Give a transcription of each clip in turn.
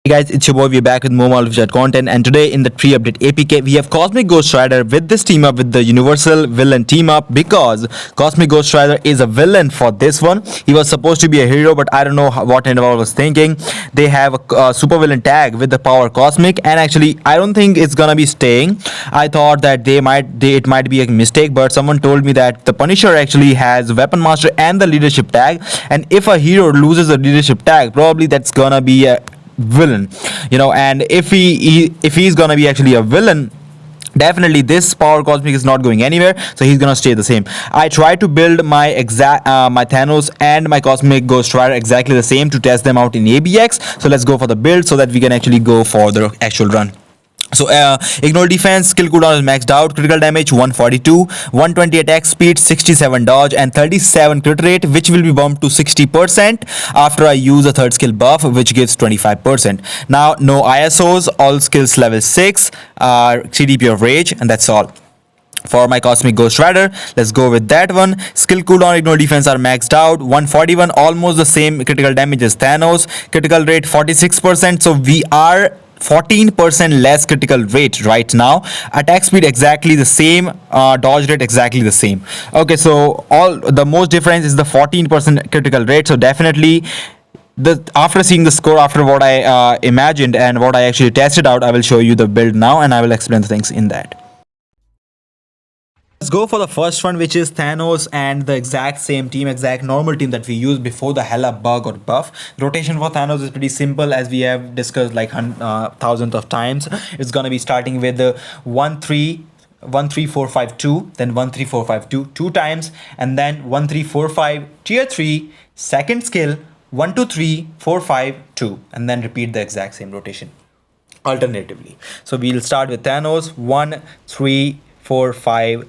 Hey guys, it's your boy. We're back with more Malvichat content, and today in the tree update APK, we have Cosmic Ghost Rider with this team up with the Universal Villain team up because Cosmic Ghost Rider is a villain for this one. He was supposed to be a hero, but I don't know what anyone was thinking. They have a super villain tag with the power Cosmic, and actually, I don't think it's gonna be staying. I thought that it might be a mistake, but someone told me that the Punisher actually has Weapon Master and the Leadership tag, and if a hero loses the Leadership tag, probably that's gonna be a villain, and if he's gonna be actually a villain, definitely this power Cosmic is not going anywhere, so he's gonna stay the same. I tried to build my my Thanos and my Cosmic Ghost Rider exactly the same to test them out in ABX. So let's go for the build so that we can actually go for the actual run. So ignore defense, skill cooldown is maxed out, critical damage 142, 120 attack speed, 67 dodge and 37 crit rate, which will be bumped to 60% after I use a third skill buff, which gives 25%. Now no ISOs, all skills level 6, CDP of rage, and that's all. For my Cosmic Ghost Rider, let's go with that one. Skill cooldown, ignore defense are maxed out, 141, almost the same critical damage as Thanos, critical rate 46%, so we are 14% less critical rate right now. Attack speed exactly the same, dodge rate exactly the same. Okay, so all the most difference is the 14% critical rate. So definitely after seeing the score, after what I imagined and what I actually tested out, I will show you the build now and I will explain the things in that. Let's go for the first one, which is Thanos and the exact same team, exact normal team that we used before the Hela bug or buff. Rotation for Thanos is pretty simple, as we have discussed like thousands of times. It's gonna be starting with the 1-3-1-3-4-5-2, then 1-3-4-5-2 two times, and then 1-3-4-5 tier 3 second skill 1-2-3-4-5-2, and then repeat the exact same rotation alternatively. So we'll start with Thanos 1-3-4-5-2,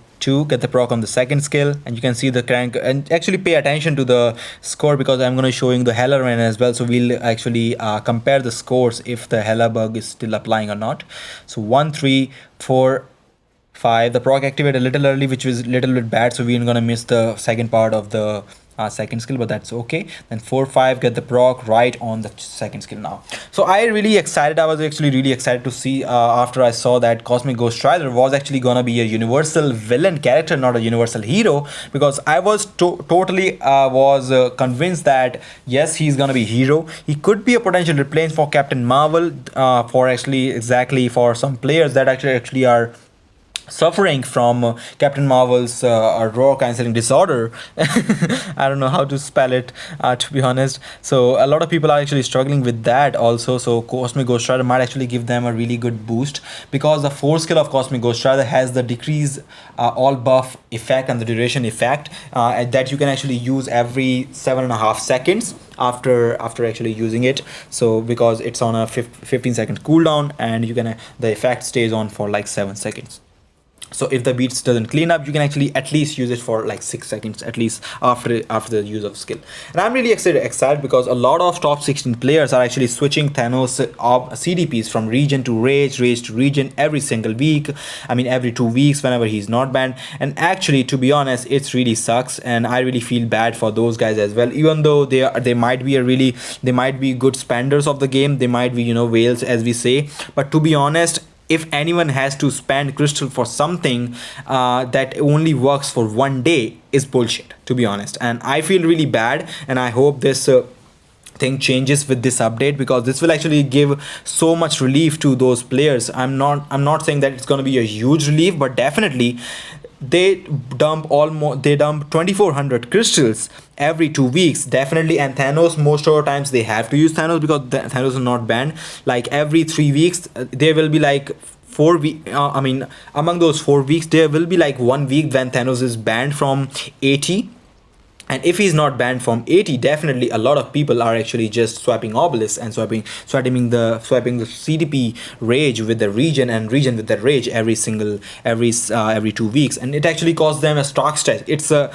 get the proc on the second skill, and you can see the crank, and actually pay attention to the score because I'm going to show you the Hela run as well. So we'll actually compare the scores if the Hela bug is still applying or not. So 1-3-4-5, the proc activated a little early, which was a little bit bad, so we're going to miss the second part of the second skill, but that's okay. Then 4-5, get the proc right on the second skill now. So I was actually really excited to see after I saw that Cosmic Ghost Rider was actually gonna be a universal villain character, not a universal hero, because I was totally convinced that yes, he's gonna be hero. He could be a potential replacement for Captain Marvel, for some players that actually are suffering from Captain Marvel's raw cancelling disorder. I don't know how to spell it, to be honest. So a lot of people are actually struggling with that also. So Cosmic Ghost Rider might actually give them a really good boost, because the 4th skill of Cosmic Ghost Rider has the decrease all buff effect and the duration effect that you can actually use every 7.5 seconds after actually using it. So because it's on a 15-second cooldown, and the effect stays on for like 7 seconds. So if the beats doesn't clean up, you can actually at least use it for like 6 seconds at least after the use of skill. And I'm really excited because a lot of top 16 players are actually switching Thanos CDPs from region to rage to region every single week. I mean every 2 weeks whenever he's not banned. And actually, to be honest, it really sucks, and I really feel bad for those guys as well. Even though they might be good spenders of the game, they might be whales as we say, but to be honest, if anyone has to spend crystal for something that only works for 1 day, is bullshit, to be honest. And I feel really bad, and I hope this thing changes with this update, because this will actually give so much relief to those players. I'm not saying that it's going to be a huge relief, but definitely they dump 2400 crystals every 2 weeks, definitely. And Thanos, most of the times they have to use Thanos because Thanos is not banned. Like every 3 weeks there will be like 4 weeks, among those 4 weeks there will be like 1 week when Thanos is banned from 80. And if he's not banned from 80, definitely a lot of people are actually just swapping obelisks and swapping the CDP rage with the region, and region with the rage every 2 weeks, and it actually costs them a stock stretch. It's a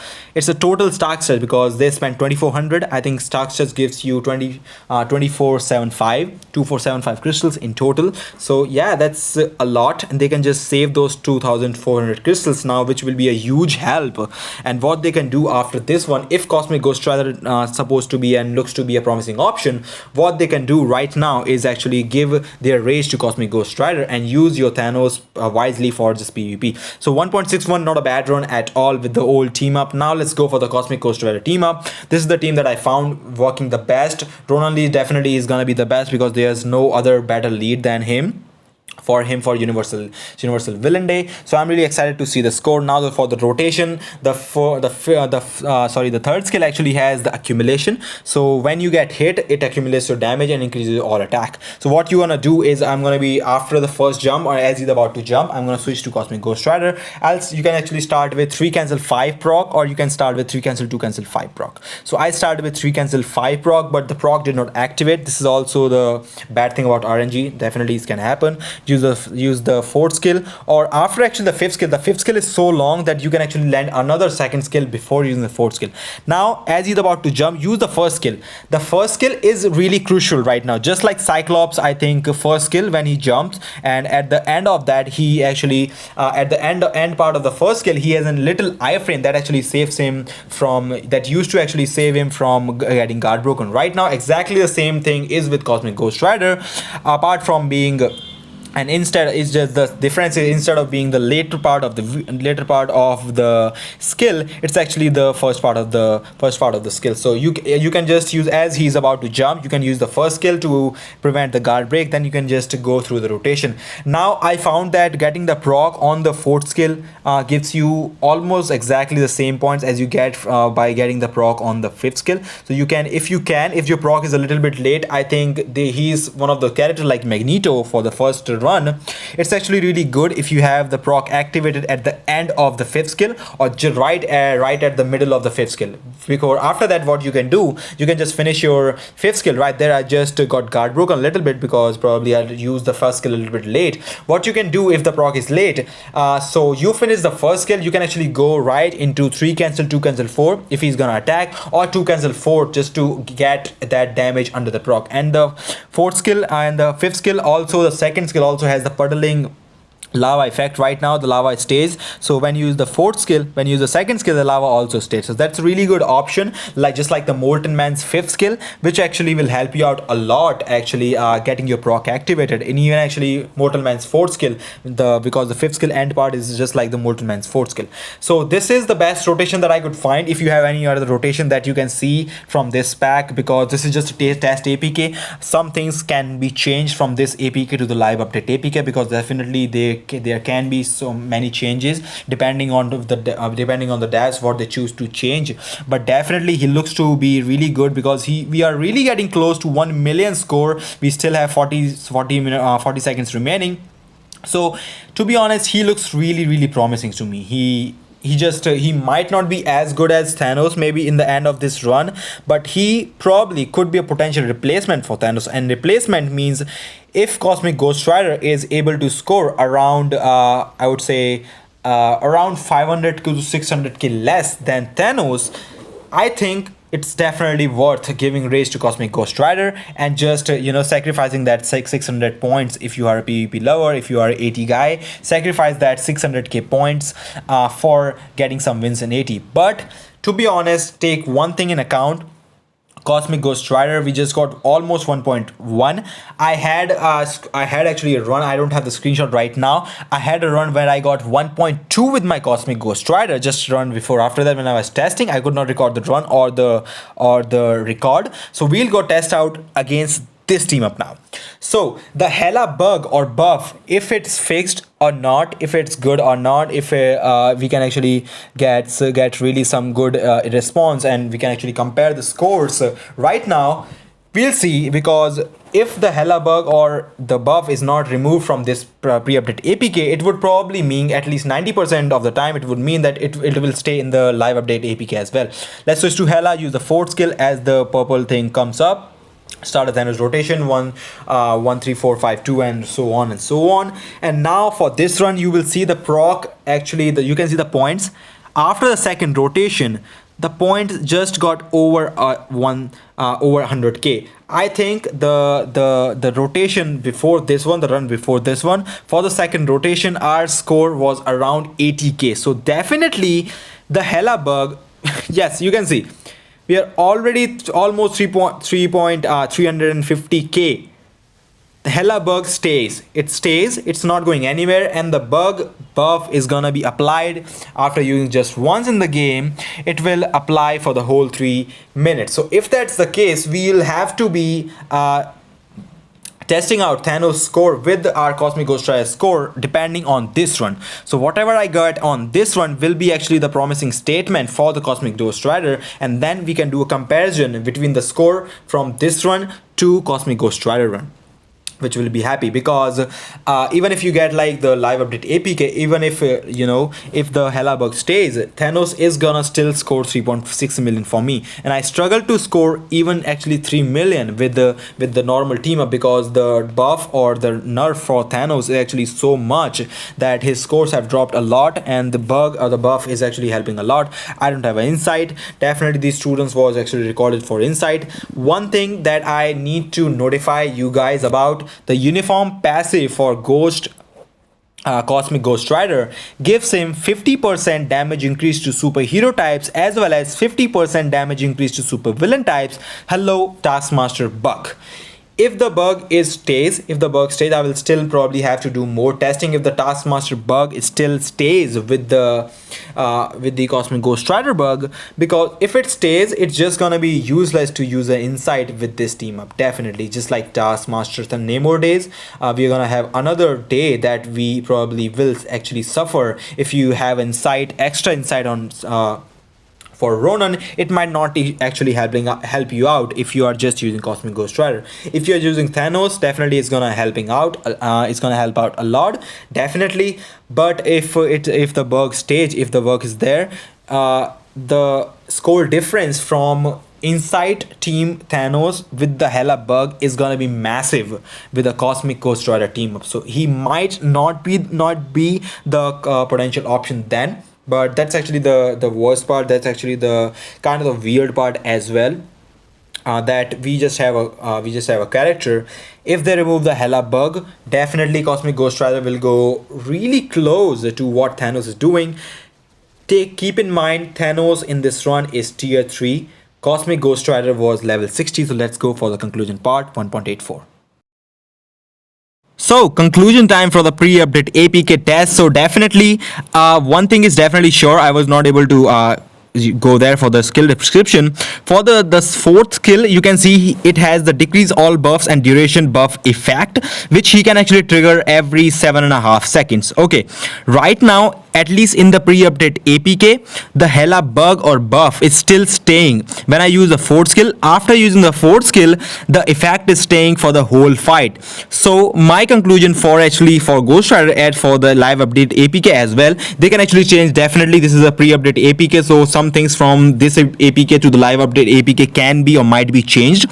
total stock stretch because they spend 2400. I think stock stretch gives you 2475 crystals in total. So yeah, that's a lot, and they can just save those 2400 crystals now, which will be a huge help. And what they can do after this one 1. If Cosmic Ghost Rider supposed to be and looks to be a promising option, what they can do right now is actually give their rage to Cosmic Ghost Rider and use your Thanos wisely for this PvP. So 1.61, not a bad run at all with the old team up. Now let's go for the Cosmic Ghost Rider team up. This is the team that I found working the best. Ronan Lee definitely is gonna be the best because there's no other better lead than him for Universal Villain Day. So I'm really excited to see the score. Now for the rotation, the third skill actually has the accumulation. So when you get hit, it accumulates your damage and increases your all attack. So what you wanna do is, I'm gonna be after the first jump, or as he's about to jump, I'm gonna switch to Cosmic Ghost Rider. Else you can actually start with 3 cancel 5 proc, or you can start with 3 cancel 2 cancel 5 proc. So I started with 3 cancel 5 proc, but the proc did not activate. This is also the bad thing about RNG. Definitely it can happen. Use the fourth skill, or after actually the fifth skill. The fifth skill is so long that you can actually land another second skill before using the fourth skill. Now as he's about to jump, use the first skill. The first skill is really crucial right now, just like Cyclops. I think first skill when he jumps, and at the end of that, he actually at the end part of the first skill, he has a little iframe that actually saves him from, that used to actually save him from getting guard broken. Right now exactly the same thing is with Cosmic Ghost Rider, apart from being, and instead it's just the difference is, instead of being the later part of the skill, it's actually the first part of the skill. So you can just use, as he's about to jump, you can use the first skill to prevent the guard break, then you can just go through the rotation. Now I found that getting the proc on the fourth skill gives you almost exactly the same points as you get by getting the proc on the fifth skill. So you can, if your proc is a little bit late, I think he's one of the characters like Magneto for the first run. It's actually really good if you have the proc activated at the end of the fifth skill, or right at the middle of the fifth skill, because after that what you can do, you can just finish your fifth skill. Right there I just got guard broken a little bit because probably I used the first skill a little bit late. What you can do if the proc is late, so you finish the first skill, you can actually go right into 3 cancel 2 cancel 4 if he's gonna attack, or 2 cancel 4 just to get that damage under the proc. And the fourth skill and the fifth skill, also the second skill also has the puddling lava effect. Right now the lava stays, so when you use the fourth skill, when you use the second skill, the lava also stays. So that's a really good option, like just like the Molten Man's fifth skill, which actually will help you out a lot, actually getting your proc activated. And even actually Molten Man's fourth skill, because the fifth skill end part is just like the Molten Man's fourth skill. So this is the best rotation that I could find. If you have any other rotation that you can see from this pack, because this is just a test APK, some things can be changed from this APK to the live update APK, because definitely there can be so many changes depending on the devs what they choose to change. But definitely he looks to be really good, because we are really getting close to 1 million score. We still have 40 seconds remaining. So to be honest, he looks really promising to me. He might not be as good as Thanos maybe in the end of this run, but he probably could be a potential replacement for Thanos. And replacement means if Cosmic Ghost Rider is able to score around I would say around 500 to 600k less than Thanos, I think it's definitely worth giving raise to Cosmic Ghost Rider and just sacrificing that 600 points. If you are a PvP lover, if you are an 80 guy, sacrifice that 600k points for getting some wins in 80. But to be honest, take one thing in account. Cosmic Ghost Rider, we just got almost 1.1. I had actually a run, I don't have the screenshot right now. I had a run where I got 1.2 with my Cosmic Ghost Rider, just run before. After that, when I was testing, I could not record the run or the record. So we'll go test out against this team up now. So the Hela bug or buff, if it's fixed or not, if it's good or not, if we can actually get really some good response, and we can actually compare the scores right now. We'll see, because if the Hela bug or the buff is not removed from this pre-update APK, it would probably mean at least 90% of the time it would mean that it will stay in the live update APK as well. Let's switch to Hela, use the fourth skill as the purple thing comes up. Start a Thanos rotation 1 3 4 5 2 and so on and so on. And now for this run, you will see the proc, actually you can see the points after the second rotation. The points just got over over 100k. I think the rotation before this one, the run before this one, for the second rotation, our score was around 80k. So definitely the Hela bug Yes, you can see we are already almost 350k. The hella bug stays, it stays, it's not going anywhere, and the bug buff is gonna be applied after using just once in the game. It will apply for the whole 3 minutes. So if that's the case, we'll have to be testing out Thanos score with our Cosmic Ghost Rider score depending on this run. So whatever I got on this run will be actually the promising statement for the Cosmic Ghost Rider, and then we can do a comparison between the score from this run to Cosmic Ghost Rider run, which will be happy, because even if you get like the live update APK, even if if the hella bug stays, Thanos is gonna still score 3.6 million for me, and I struggle to score even actually 3 million with the normal team up, because the buff or the nerf for Thanos is actually so much that his scores have dropped a lot, and the bug or the buff is actually helping a lot. I don't have an insight. Definitely these students was actually recorded for insight. One thing that I need to notify you guys about: the uniform passive for Cosmic Ghost Rider gives him 50% damage increase to superhero types, as well as 50% damage increase to super villain types. Hello Taskmaster bug. If the bug stays, I will still probably have to do more testing. If the Taskmaster bug still stays with the Cosmic Ghost Rider bug, because if it stays, it's just gonna be useless to use an insight with this team up. Definitely, just like Taskmaster and Namor days, we're gonna have another day that we probably will actually suffer if you have extra insight on for Ronan. It might not actually help you out if you are just using Cosmic Ghost Rider. If you're using Thanos, definitely it's gonna helping out. It's gonna help out a lot, definitely. But if the bug stage, if the bug is there, the score difference from Insight team Thanos with the hella bug is gonna be massive with the Cosmic Ghost Rider team up. So he might not be the potential option then. But that's actually the worst part. That's actually the kind of the weird part as well. That we just have a character. If they remove the hella bug, definitely Cosmic Ghost Rider will go really close to what Thanos is doing. Keep in mind, Thanos in this run is tier 3. Cosmic Ghost Rider was level 60. So let's go for the conclusion part 1.84. So conclusion time for the pre-update APK test. So definitely one thing is definitely sure, I was not able to go there for the skill description. For the fourth skill, you can see it has the decrease all buffs and duration buff effect, which he can actually trigger every 7.5 seconds. Okay, right now, at least in the pre-update APK, the hella bug or buff is still staying when I use the fourth skill. After using the fourth skill, the effect is staying for the whole fight. So my conclusion for Ghost Rider and for the live update APK as well, they can actually change. Definitely this is a pre-update APK, so some things from this APK to the live update APK can be or might be changed.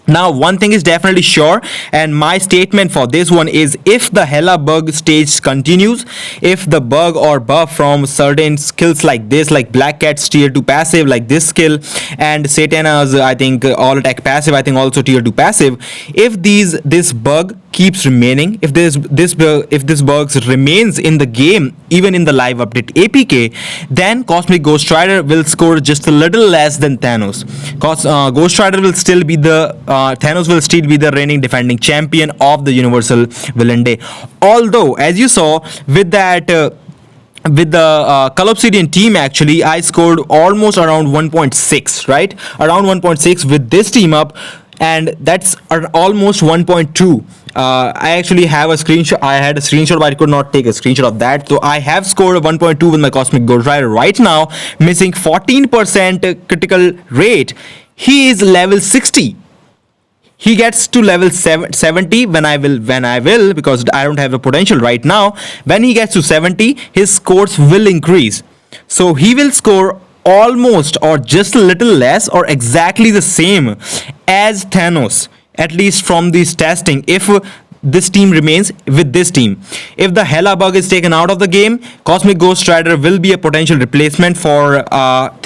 Now one thing is definitely sure, and my statement for this one is, if the hella bug stage continues, if the bug or buff from certain skills like this, like Black Cat's tier 2 passive like this skill, and Satana's I think all attack passive, I think also tier 2 passive, if this bug keeps remaining, if this bugs remains in the game even in the live update APK, then Cosmic Ghost Rider will score just a little less than Thanos. Cause Ghost Rider will still be Thanos will still be the reigning defending champion of the Universal Villain Day. Although, as you saw with that with the Call Obsidian team, actually I scored almost around 1.6, right? Around 1.6 with this team up, and that's almost 1.2. I actually have a screenshot. I had a screenshot, but I could not take a screenshot of that. So I have scored a 1.2 with my Cosmic Ghost Rider right now, missing 14% critical rate. He is level 60. He gets to level 70 when I will, because I don't have the potential right now. When he gets to 70, his scores will increase. So he will score almost or just a little less or exactly the same as Thanos, at least from this testing. If this team remains with this team. If the Hela bug is taken out of the game, Cosmic Ghost Rider will be a potential replacement for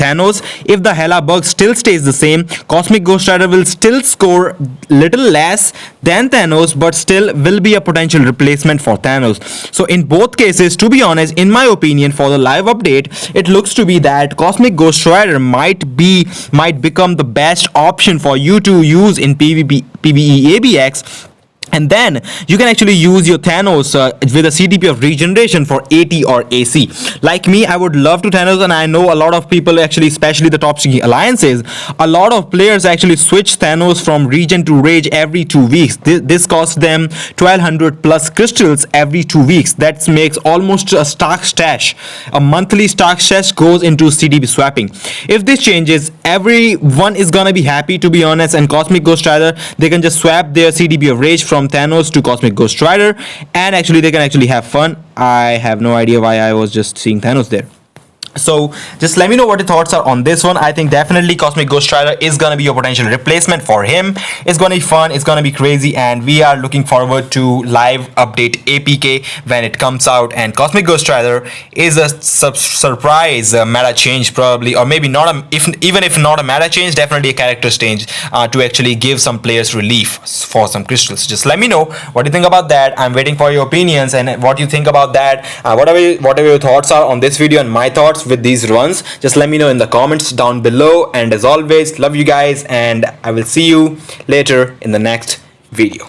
Thanos. If the Hela bug still stays the same, Cosmic Ghost Rider will still score little less than Thanos, but still will be a potential replacement for Thanos. So in both cases, to be honest, in my opinion, for the live update, it looks to be that Cosmic Ghost Rider might become the best option for you to use in PvE ABX. And then you can actually use your Thanos with a CTP of regeneration for AT or AC. Like me, I would love to Thanos, and I know a lot of people actually, especially the top streaking alliances, a lot of players actually switch Thanos from regen to rage every 2 weeks. This costs them 1200 plus crystals every 2 weeks. That makes almost a stock stash. A monthly stock stash goes into CTP swapping. If this changes, everyone is gonna be happy, to be honest, and Cosmic Ghost Rider, they can just swap their CTP of rage from Thanos to Cosmic Ghost Rider, and actually they can actually have fun. I have no idea why I was just seeing Thanos there. So just let me know what your thoughts are on this one. I think definitely Cosmic Ghost Rider is gonna be a potential replacement for him. It's gonna be fun, it's gonna be crazy, and we are looking forward to live update APK when it comes out. And Cosmic Ghost Rider is a surprise meta change, probably, or maybe not a, even if not a meta change, definitely a character change to actually give some players relief for some crystals. Just let me know what you think about that. I'm waiting for your opinions and what you think about that. Whatever your thoughts are on this video and my thoughts with these runs, just let me know in the comments down below. And as always, love you guys, and I will see you later in the next video.